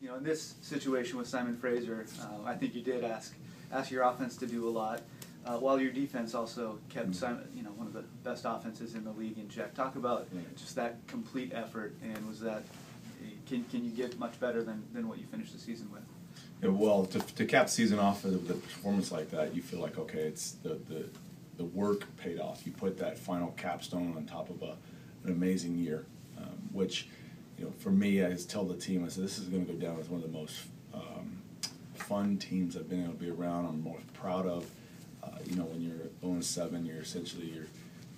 in this situation with Simon Fraser, I think you did ask your offense to do a lot, while your defense also kept Simon, one of the best offenses in the league in check. Talk about just that complete effort, and was that can you get much better than what you finished the season with? Yeah, well, to cap the season off with a performance like that, you feel like, okay, it's the work paid off. You put that final capstone on top of an amazing year, which, for me, I just tell the team, I said, this is going to go down as one of the most fun teams I've been able to be around. I'm most proud of. When you're 0-7, you're essentially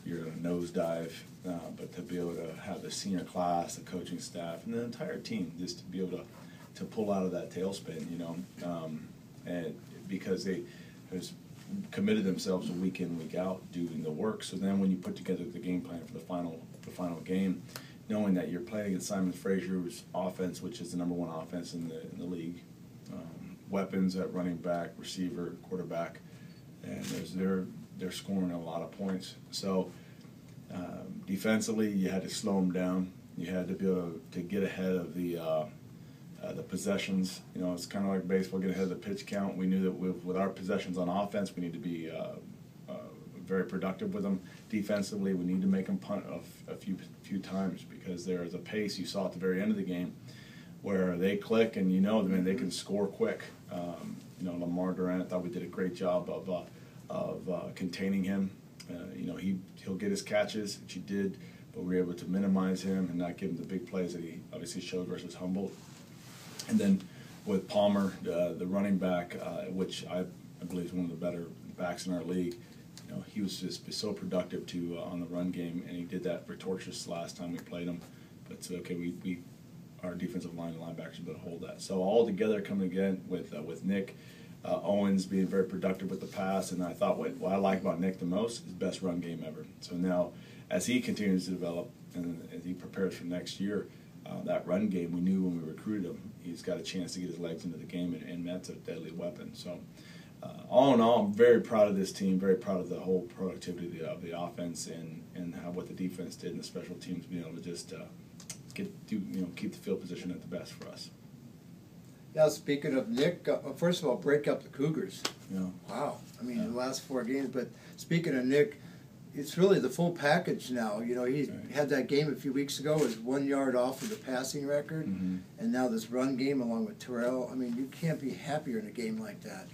you're in a nosedive, but to be able to have the senior class, the coaching staff, and the entire team just to be able to pull out of that tailspin, and because they has committed themselves week in, week out doing the work. So then when you put together the game plan for the final game, knowing that you're playing against Simon Fraser's offense, which is the #1 offense in the league, weapons at running back, receiver, quarterback, and they're scoring a lot of points. So defensively, you had to slow them down. You had to be able to get ahead of the possessions. It's kind of like baseball, get ahead of the pitch count. We knew that with our possessions on offense, we need to be very productive with them. Defensively, we need to make them punt a few times, because there is a pace you saw at the very end of the game where they click and they can score quick. Lamar Durant, thought we did a great job of containing him. He'll get his catches, which he did, but we were able to minimize him and not give him the big plays that he obviously showed versus Humboldt. And then with Palmer, the running back, which I believe is one of the better backs in our league, he was just so productive on the run game, and he did that for Torches last time we played him. But it's okay, our defensive line and linebackers should be able to hold that. So all together coming again with Nick Owens being very productive with the pass, and I thought what I like about Nick the most is best run game ever. So now as he continues to develop and as he prepares for next year, that run game, we knew when we recruited him, he's got a chance to get his legs into the game, and that's a deadly weapon. So all in all, I'm very proud of this team, very proud of the whole productivity of the offense and what the defense did, and the special teams being able to just keep the field position at the best for us. Yeah, speaking of Nick, first of all, break up the Cougars. Yeah. Wow. I mean, the last 4 games. But speaking of Nick, it's really the full package now. He had that game a few weeks ago, was 1 yard off of the passing record, and now this run game along with Terrell. I mean, you can't be happier in a game like that.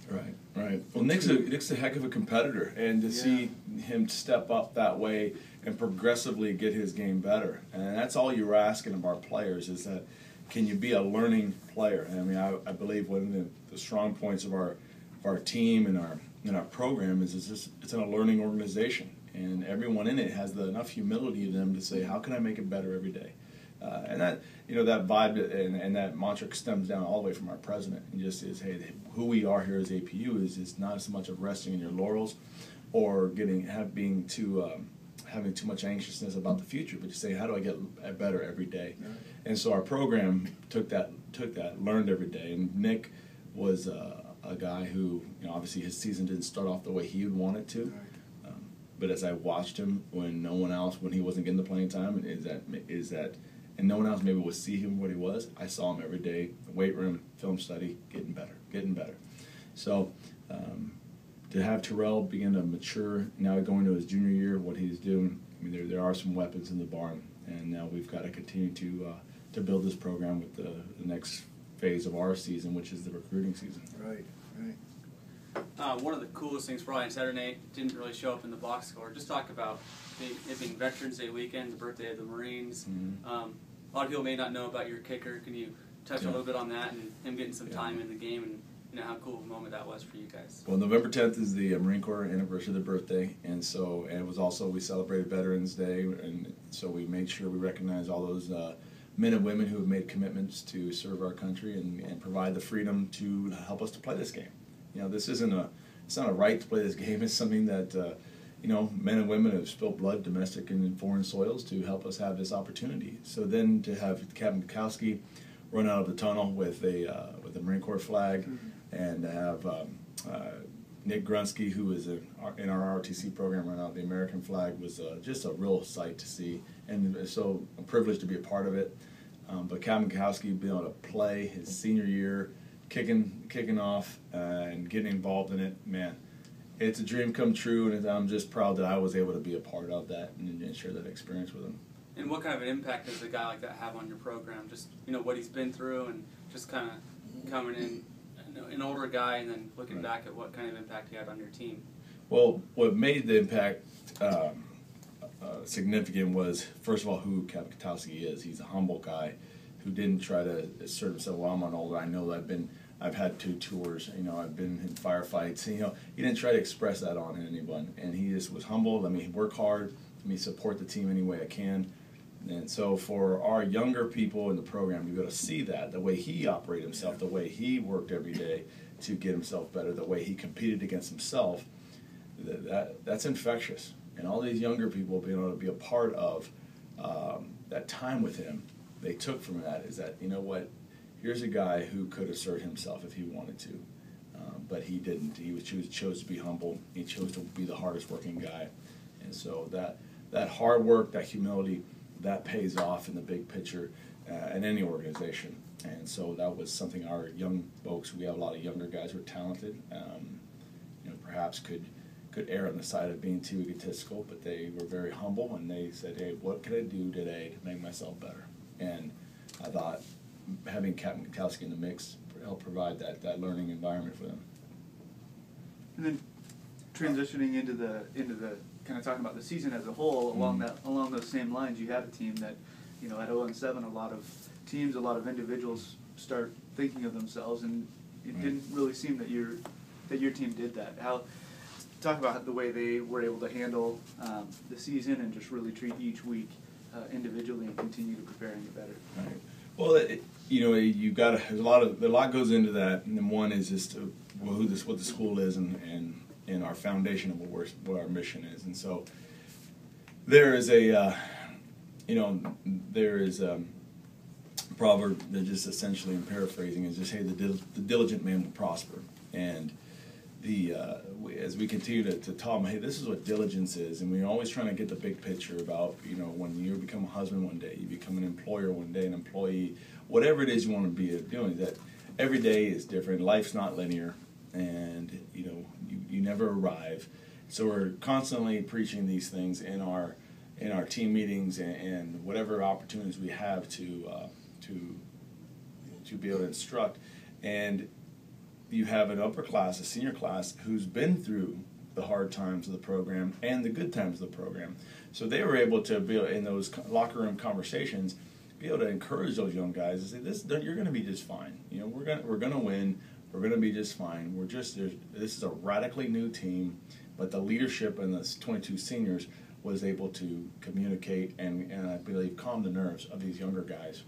Right. Well, Nick's a heck of a competitor, and to see him step up that way and progressively get his game better, and that's all you're asking of our players, is that can you be a learning player? I mean, I believe one of the strong points of our team and our program is it's a learning organization. And everyone in it has enough humility in them to say, how can I make it better every day? And that that vibe and that mantra stems down all the way from our president, and just is, hey, who we are here as APU is not so much of resting in your laurels or having too much anxiousness about the future, but just say, how do I get better every day? Right. And so our program took that, learned every day. And Nick was a guy who, obviously his season didn't start off the way he would want it to. Right. But as I watched him when he wasn't getting the playing time, and no one else maybe would see him what he was, I saw him every day, weight room, film study, getting better. So to have Terrell begin to mature, now going to his junior year, what he's doing, I mean, there are some weapons in the barn, and now we've got to continue to build this program with the next phase of our season, which is the recruiting season. Right. One of the coolest things probably on Saturday night didn't really show up in the box score. Just talk about it being Veterans Day weekend, the birthday of the Marines. A lot of people may not know about your kicker. Can you touch a little bit on that and him getting some time in the game, and how cool of a moment that was for you guys? Well, November 10th is the Marine Corps anniversary of their birthday, and it was also, we celebrated Veterans Day, and so we made sure we recognized all those men and women who have made commitments to serve our country and provide the freedom to help us to play this game. This it's not a right to play this game. It's something that, men and women have spilled blood, domestic and in foreign soils, to help us have this opportunity. So then to have Captain Bukowski run out of the tunnel with the Marine Corps flag, and to have Nick Grunsky, who is in our ROTC program, run out the American flag, was just a real sight to see. And so I'm privileged to be a part of it. But Captain Mikowski being able to play his senior year, kicking off and getting involved in it, man, it's a dream come true, and I'm just proud that I was able to be a part of that and share that experience with him. And what kind of an impact does a guy like that have on your program? Just, what he's been through, and just kind of coming in, an older guy, and then looking back at what kind of impact he had on your team. Well, what made the impact significant was, first of all, who Captain Katowski is. He's a humble guy who didn't try to assert himself. Well, I'm an older. I know that I've had 2 tours. I've been in firefights. He didn't try to express that on anyone, and he just was humble. Let me work hard. Let me support the team any way I can. And so for our younger people in the program, you've got to see that, the way he operated himself, the way he worked every day to get himself better, the way he competed against himself, that's infectious. And all these younger people being able to be a part of that time with him, they took from that is that, here's a guy who could assert himself if he wanted to, but he didn't. He chose to be humble. He chose to be the hardest working guy. And so that hard work, that humility, that pays off in the big picture in any organization. And so that was something our young folks, we have a lot of younger guys who are talented, perhaps could err on the side of being too egotistical, but they were very humble, and they said, hey, what can I do today to make myself better? And I thought having Captain Katowski in the mix helped provide that learning environment for them. And then transitioning into the kind of talking about the season as a whole, along those same lines, you have a team that, at 0-7, a lot of teams, a lot of individuals start thinking of themselves, and it didn't really seem that your team did that. Talk about the way they were able to handle the season and just really treat each week individually and continue to prepare and get better. Right. Well, you got a lot goes into that, and then one is just what the school is and our foundation of what our mission is, and so there is a proverb that just essentially, in paraphrasing, is just, hey, the diligent man will prosper. And as we continue to tell them, hey, this is what diligence is, and we're always trying to get the big picture about, when you become a husband one day, you become an employer one day, an employee, whatever it is you want to be doing, that every day is different. Life's not linear, and you never arrive. So we're constantly preaching these things in our team meetings and whatever opportunities we have to be able to instruct. And you have an upper class, a senior class, who's been through the hard times of the program and the good times of the program. So they were able to be in those locker room conversations, be able to encourage those young guys to say, you're going to be just fine. We're going to win. We're going to be just fine. This is a radically new team, but the leadership and the 22 seniors was able to communicate and I believe calm the nerves of these younger guys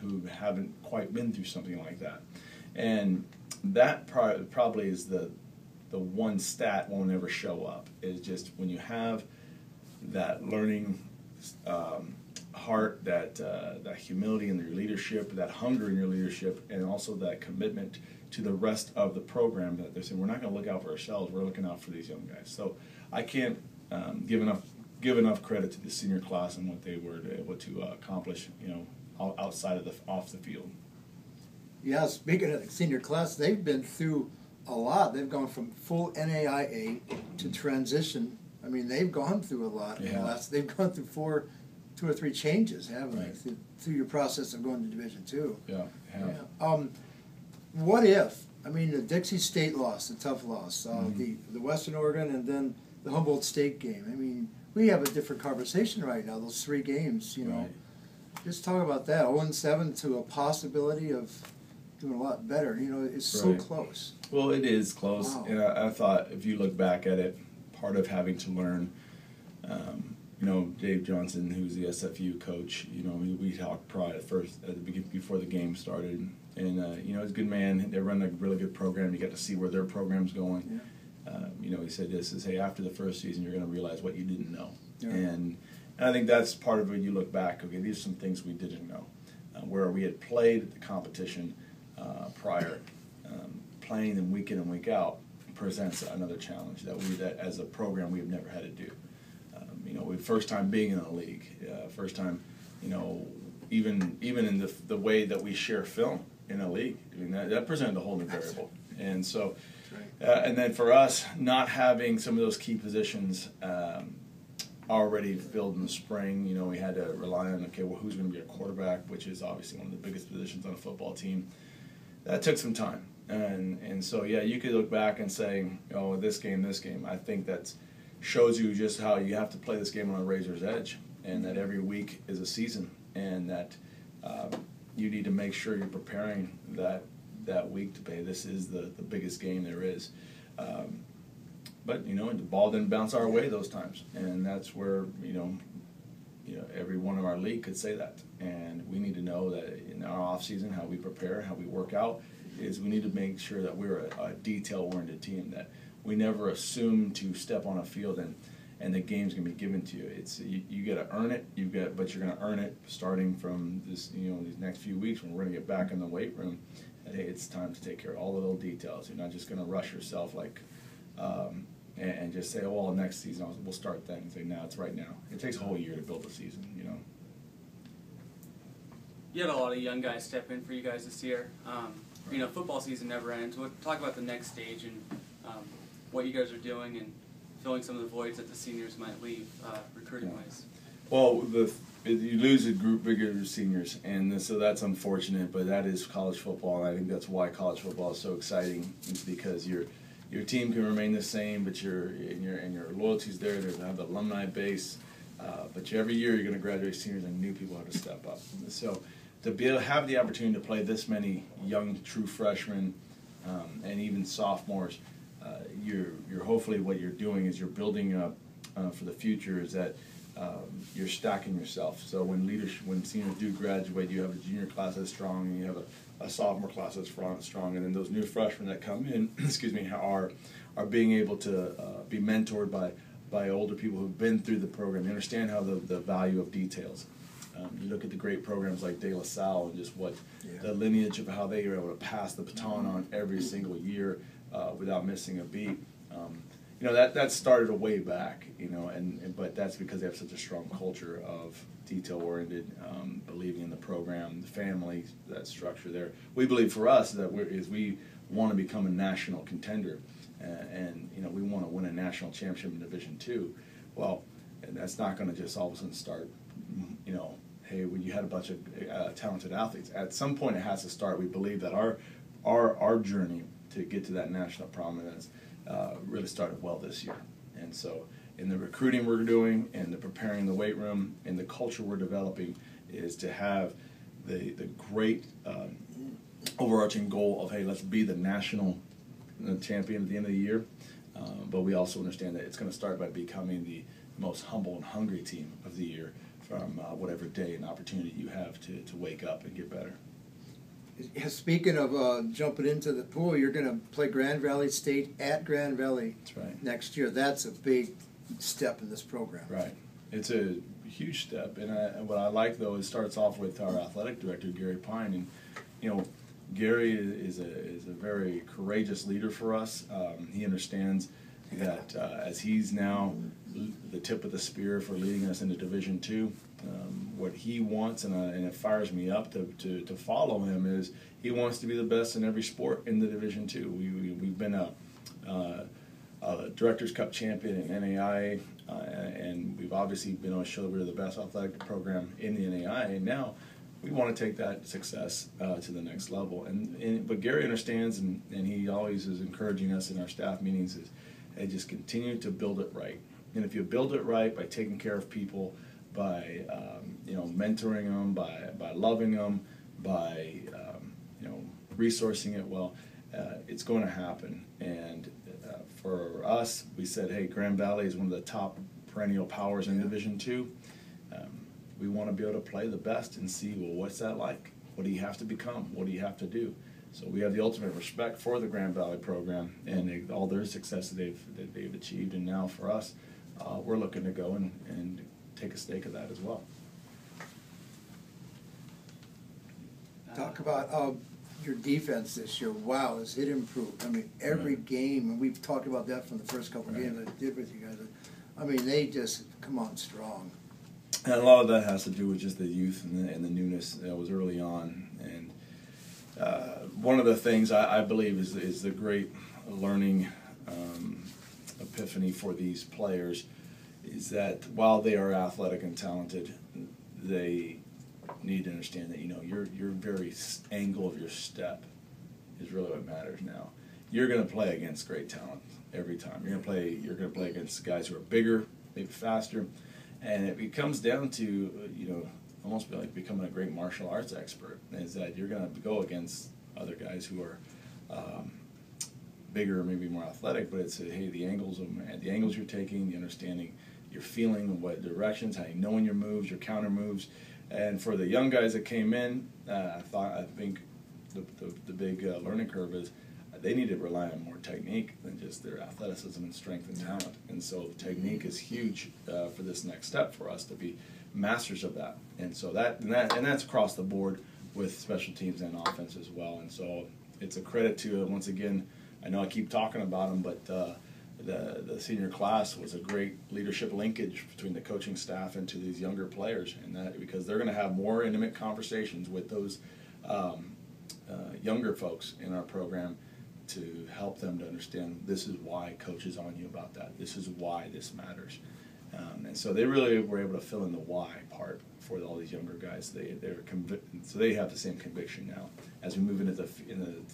who haven't quite been through something like that. And that probably is the one stat won't ever show up, is just when you have that learning heart, that humility in your leadership, that hunger in your leadership, and also that commitment to the rest of the program, that they're saying, we're not going to look out for ourselves, we're looking out for these young guys. So I can't give enough credit to the senior class and what they were able to accomplish, outside of off the field. Yeah, speaking of the senior class, they've been through a lot. They've gone from full NAIA to transition. I mean, they've gone through a lot. Yeah. They've gone through 2 or 3 changes, haven't they, through your process of going to Division II. Yeah. What if? I mean, the Dixie State loss, a tough loss. The Western Oregon, and then the Humboldt State game. I mean, we have a different conversation right now. Those 3 games, Right. Just talk about that. 0-7 to a possibility of doing a lot better. It's so close. Well, it is close, Wow. and I thought if you look back at it, part of having to learn, Dave Johnson, who's the SFU coach, we talked probably at the beginning before the game started, and he's a good man. They run a really good program. You get to see where their program's going. Yeah. He said this is, hey, after the first season, you're going to realize what you didn't know, Yeah. and I think that's part of it. You look back, okay, these are some things we didn't know, where we had played the competition prior, playing them week in and week out presents another challenge that as a program we've never had to do. First time being in a league, first time, even in the way that we share film in a league. I mean, that presented a whole new variable. And so, and then for us, not having some of those key positions already filled in the spring, you know, we had to rely on, okay, well, who's going to be our quarterback, which is obviously one of the biggest positions on a football team. That took some time. And so, yeah, you could look back and say, oh, this game. I think that shows you just how you have to play this game on a razor's edge, and that every week is a season, and that you need to make sure you're preparing that week to play. This is the biggest game there is. But, you know, the ball didn't bounce our way those times, and that's where, you know, every one of our league could say that. And we need to know that in our off season, how we prepare, how we work out, is we need to make sure that we're a detail-oriented team, that we never assume to step on a field and the game's gonna be given to you. It's you got to earn it. But you're gonna earn it starting from this, you know, these next few weeks when we're gonna get back in the weight room. And hey, it's time to take care of all the little details. You're not just gonna rush yourself like. And just say, oh, well, next season we'll start then. And say, no, it's right now. It takes a whole year to build a season, you know. You had a lot of young guys step in for you guys this year. You know, football season never ends. We'll talk about the next stage and what you guys are doing and filling some of the voids that the seniors might leave recruiting-wise. Well, you lose a group bigger of seniors, and so that's unfortunate, but that is college football, and I think that's why college football is so exciting, because your team can remain the same, but your loyalty's there. There's the alumni base, but every year you're going to graduate seniors and new people have to step up. So to be able to have the opportunity to play this many young, true freshmen and even sophomores, you're hopefully what you're doing is you're building up for the future. Is that you're stacking yourself. So when seniors do graduate, you have a junior class that's strong, and you have a sophomore class that's strong, and then those new freshmen that come in, are being able to be mentored by older people who've been through the program. They understand how the value of details. You look at the great programs like De La Salle and just the lineage of how they were able to pass the baton on every single year without missing a beat. You know, that started a way back, you know, but that's because they have such a strong culture of detail-oriented, believing in the program, the family, that structure there. We believe for us that we want to become a national contender, and you know, we want to win a national championship in Division II. Well, and that's not going to just all of a sudden start, you know, hey, when you had a bunch of talented athletes. At some point it has to start. We believe that our journey to get to that national prominence really started well this year. And so in the recruiting we're doing and the preparing the weight room and the culture we're developing is to have the great overarching goal of, hey, let's be the national champion at the end of the year. But we also understand that it's going to start by becoming the most humble and hungry team of the year from whatever day and opportunity you have to wake up and get better. Speaking of jumping into the pool, you're going to play Grand Valley State at Grand Valley next year. That's a big step in this program. Right. It's a huge step. And what I like, though, is it starts off with our athletic director, Gary Pine. And, you know, Gary is a very courageous leader for us. He understands that as he's now the tip of the spear for leading us into Division II, what he wants, and it fires me up to follow him, is he wants to be the best in every sport in the Division II. We've been a Directors Cup champion in NAIA, and we've obviously been able to show that we're the best athletic program in the NAIA, and now we want to take that success to the next level. But Gary understands, and he always is encouraging us in our staff meetings, is, hey, just continue to build it right. And if you build it right by taking care of people, by mentoring them, by loving them, by resourcing it well, it's going to happen. And for us, we said, hey, Grand Valley is one of the top perennial powers in Division II. We want to be able to play the best and see, well, what's that like? What do you have to become? What do you have to do? So we have the ultimate respect for the Grand Valley program and all their success that they've achieved. And now for us, we're looking to go and take a stake of that as well. Talk about your defense this year. Wow, has it improved? I mean, every game, and we've talked about that from the first couple of games I did with you guys. I mean, they just come on strong. And a lot of that has to do with just the youth and the newness that was early on. And one of the things I believe is the great learning epiphany for these players is that while they are athletic and talented, they need to understand that your very angle of your step is really what matters now. You're going to play against great talent every time. You're going to play against guys who are bigger, maybe faster, and it comes down to almost like becoming a great martial arts expert. Is that you're going to go against other guys who are bigger, maybe more athletic, but it's the angles you're taking, the understanding, your feeling, what directions, how you know when your moves, your counter moves. And for the young guys that came in, I think the big learning curve is they need to rely on more technique than just their athleticism and strength and talent. And so technique is huge for this next step for us to be masters of that. And so that's across the board with special teams and offense as well. And so it's a credit to once again. I know I keep talking about them, but the senior class was a great leadership linkage between the coaching staff and to these younger players, and that because they're going to have more intimate conversations with those younger folks in our program to help them to understand this is why coach is on you about that. This is why this matters. And so they really were able to fill in the why part for all these younger guys. So they have the same conviction now. As we move into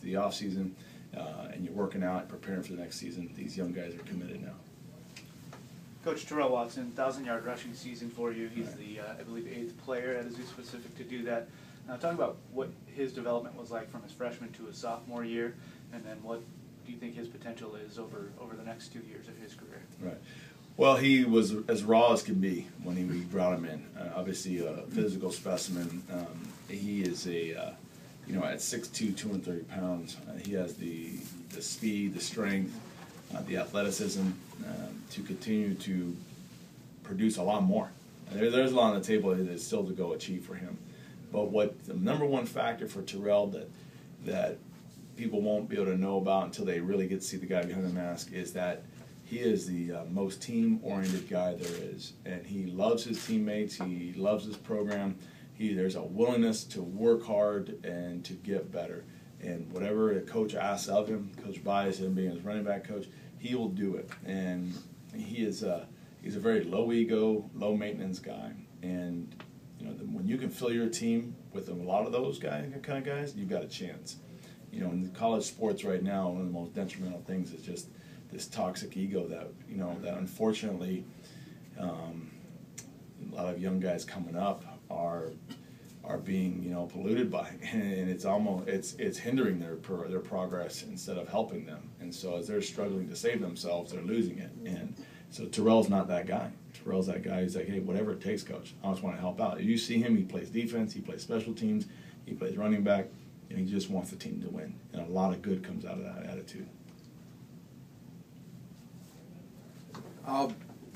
the off season and you're working out and preparing for the next season, these young guys are committed now. Coach Terrell Watson, 1,000-yard rushing season for you. He's the, I believe, 8th player at Azusa Pacific to do that. Now, talk about what his development was like from his freshman to his sophomore year, and then what do you think his potential is over the next 2 years of his career? Right. Well, he was as raw as can be when we brought him in. Obviously, a physical specimen. He is at 6'2", 230 pounds. He has the speed, the strength, the athleticism to continue to produce a lot more. There's a lot on the table that's still to go achieve for him. But what the number one factor for Terrell that people won't be able to know about until they really get to see the guy behind the mask is that he is the most team-oriented guy there is, and he loves his teammates. He loves his program. There's a willingness to work hard and to get better. And whatever a coach asks of him, Coach Bias, him being his running back coach, he will do it. And he's a very low ego, low maintenance guy. And when you can fill your team with a lot of those kind of guys, you've got a chance. In college sports right now, one of the most detrimental things is just this toxic ego that unfortunately a lot of young guys coming up are being polluted by, and it's hindering their progress instead of helping them. And so as they're struggling to save themselves, they're losing it. And so Terrell's not that guy. Terrell's that guy who's like, hey, whatever it takes, coach. I just want to help out. You see him, he plays defense, he plays special teams, he plays running back, and he just wants the team to win. And a lot of good comes out of that attitude.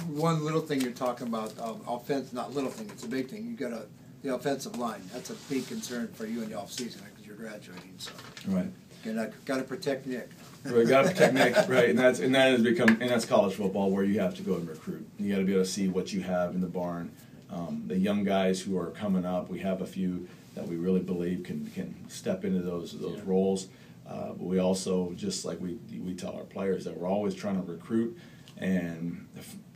One little thing you're talking about, offense, not little thing, it's a big thing. You got the offensive line. That's a big concern for you in the off season because you're graduating. So right, got to protect Nick. Right, got to protect Nick. Right, and that's college football where you have to go and recruit. You got to be able to see what you have in the barn. The young guys who are coming up, we have a few that we really believe can step into those roles. But we also, just like we tell our players, that we're always trying to recruit and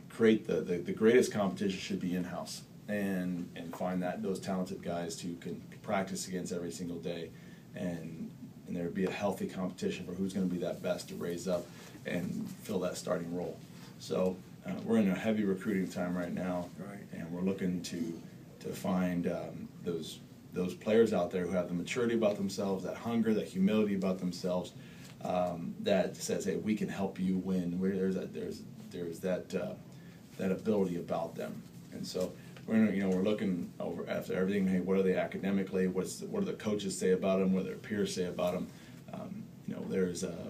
create the greatest competition should be in-house and find those talented guys who can practice against every single day and there would be a healthy competition for who's going to be that best to raise up and fill that starting role. So we're in a heavy recruiting time right now, and we're looking to find those players out there who have the maturity about themselves, that hunger, that humility about themselves, that says, hey, we can help you win. There's that ability about them. And so we're looking over after everything. Hey, what are they academically? What do the coaches say about them? What do their peers say about them?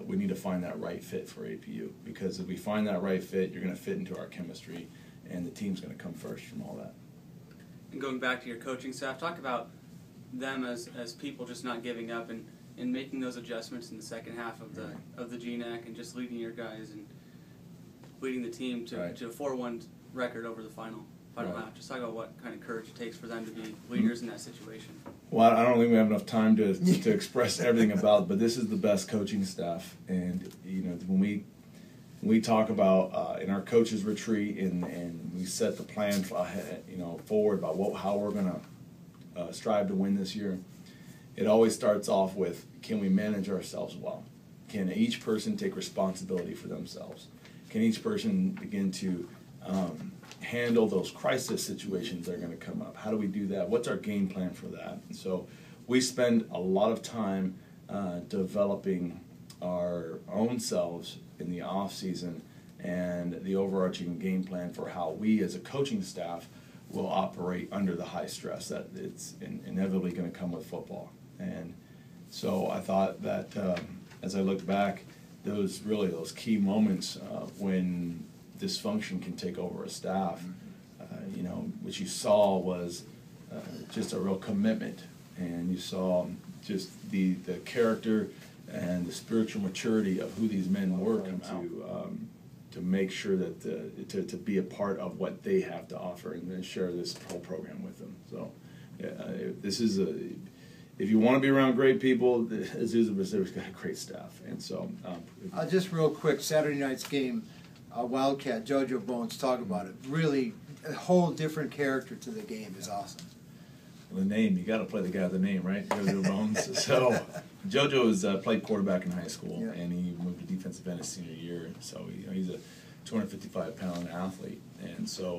We need to find that right fit for APU, because if we find that right fit, you're going to fit into our chemistry, and the team's going to come first from all that. And going back to your coaching staff, talk about them as people just not giving up and making those adjustments in the second half of the GNAC and just leading your guys and leading the team to a 4-1 record over the final. final out. Just talk about what kind of courage it takes for them to be leaders in that situation. Well, I don't think we have enough time to express everything about it, but this is the best coaching staff. And, when we talk about in our coaches retreat and we set the plan forward about how we're going to strive to win this year, it always starts off with, can we manage ourselves well? Can each person take responsibility for themselves? Can each person begin to handle those crisis situations that are going to come up? How do we do that? What's our game plan for that? And so we spend a lot of time developing our own selves in the off season and the overarching game plan for how we as a coaching staff will operate under the high stress that it's inevitably going to come with football. And so I thought that as I look back, those key moments when dysfunction can take over a staff, what you saw was just a real commitment, and you saw just the character and the spiritual maturity of who these men were to make sure that to be a part of what they have to offer and then share this whole program with them. So this is if you want to be around great people, Azusa Pacific's got a great staff. And so just real quick, Saturday night's game, Wildcat, JoJo Bones, talk about it. Really, a whole different character to the game is awesome. The name, you got to play the guy with the name, right? JoJo Bones. So JoJo has played quarterback in high school, and he moved to defensive end his senior year. So he's a 255-pound athlete, and so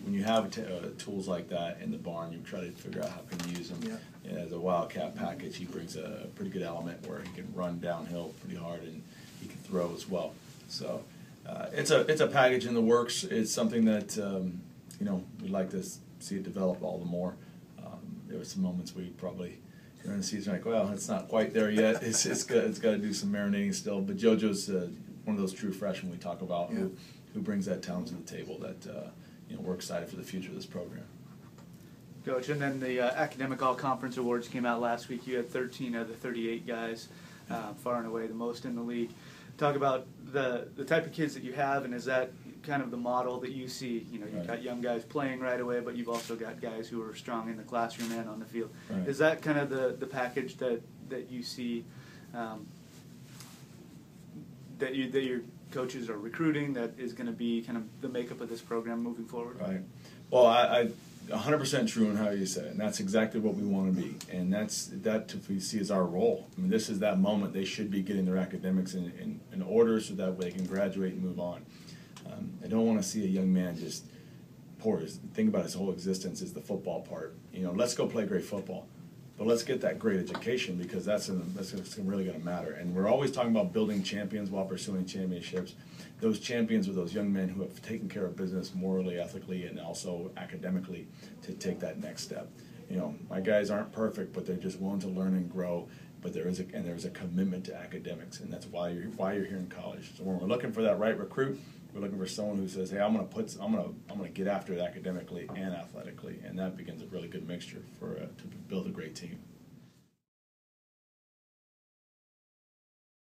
when you have tools like that in the barn, you try to figure out how can you use them. Yeah. And as a Wildcat package, he brings a pretty good element where he can run downhill pretty hard and he can throw as well. So it's a package in the works. It's something that we'd like to see it develop all the more. There were some moments we probably during the season like, well, it's not quite there yet. It's got to do some marinating still. But JoJo's one of those true freshmen we talk about who brings that talent to the table. That we're excited for the future of this program. Coach, and then the Academic All-Conference Awards came out last week. You had 13 of the 38 guys, far and away the most in the league. Talk about the type of kids that you have, and is that kind of the model that you see? You've got young guys playing right away, but you've also got guys who are strong in the classroom and on the field. Right. Is that kind of the package that you see that your coaches are recruiting, that is going to be kind of the makeup of this program moving forward? Right. Well, I 100% true in how you said it, and that's exactly what we want to be, and that we see as our role. I mean, this is that moment they should be getting their academics in order so that way they can graduate and move on. I don't want to see a young man just pour his, think about his whole existence is the football part. Let's go play great football, but let's get that great education, because that's really going to matter. And we're always talking about building champions while pursuing championships. Those champions are those young men who have taken care of business morally, ethically, and also academically to take that next step. My guys aren't perfect, but they're just willing to learn and grow. But there's a commitment to academics, and that's why you're here in college. So when we're looking for that right recruit, we're looking for someone who says, "Hey, I'm gonna get after it academically and athletically," and that begins a really good mixture to build a great team.